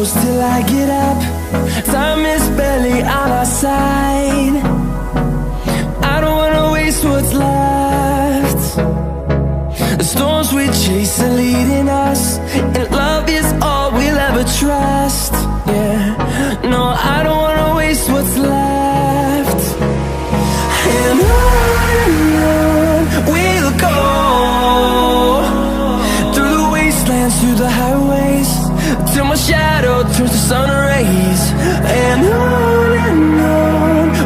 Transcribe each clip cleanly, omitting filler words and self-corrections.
close till I get up. Time is barely on our side. I don't wanna waste what's left. The storms we chase are leading us, and love is all we'll ever trust. Yeah, no, I don't wanna waste what's left. And on we'll go, through the wastelands, through the highways, till my shadow turns to sun rays. And on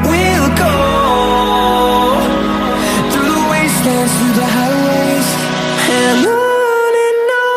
we'll go, through the wastelands, through the highways, and on we'll go.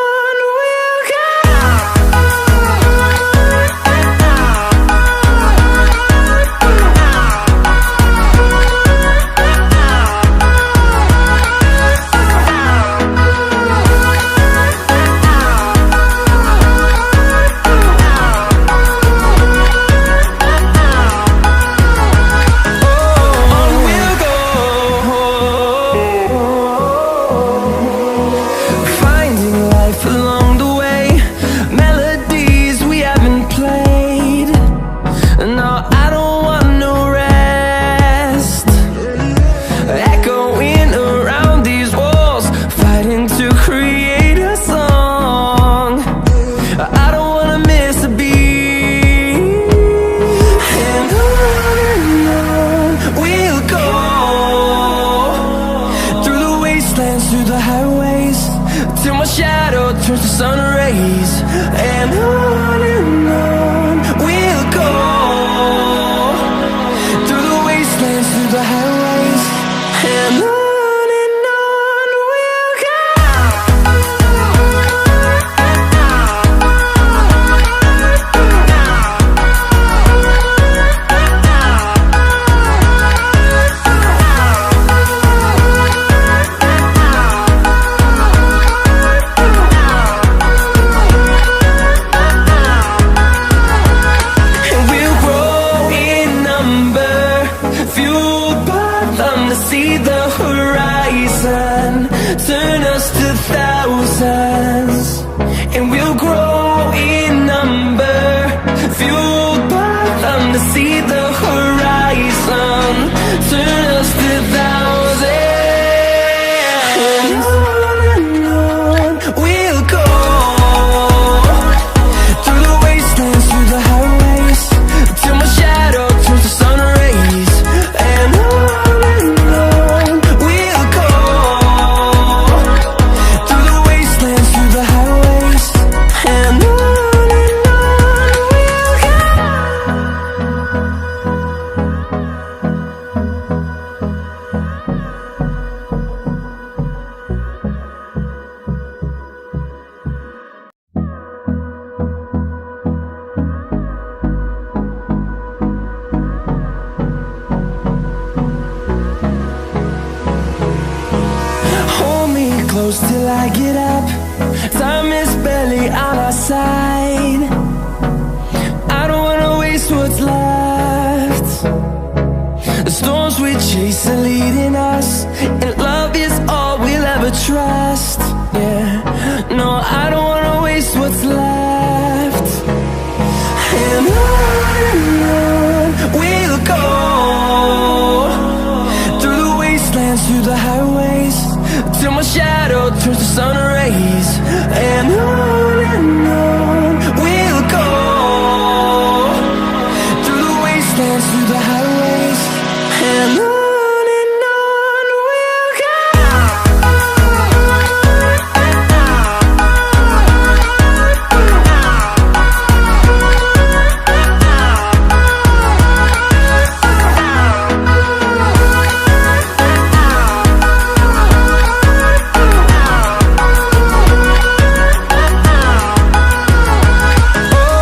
Through the highways, till my shadow turns to sun rays. And on we'll go, through the wastelands, through the highways, and on we'll go. See the horizon, turn us to thousands, and we'll grow in number, fueled by them. To see the horizon, turn us to thousands, and on we'll go, through the wastelands, through the highways, till my shadow turns to sun rays. And close till I get up. Time is barely on our side. I don't wanna waste what's left. The storms we chase are leading us, and love is